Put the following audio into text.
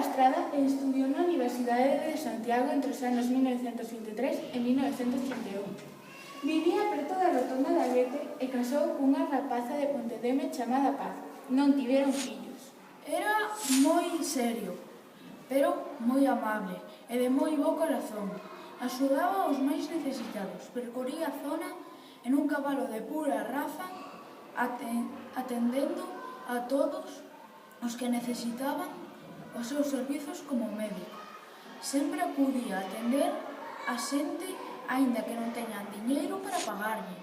Estrada e estudiou na Universidade de Santiago entre os anos 1923 e 1931. Vivía preto da rotonda de Aguete e casou cunha rapaza de Pontedeme chamada Paz. Non tiveron fillos. Era moi serio, pero moi amable e de moi bo corazón. Axudaba aos máis necesitados, percorría a zona en un cabalo de pura raza, atendendo a todos os que necesitaban os seus servizos como médico. Sempre acudía a atender a xente aínda que non teñan diñeiro para pagarlle.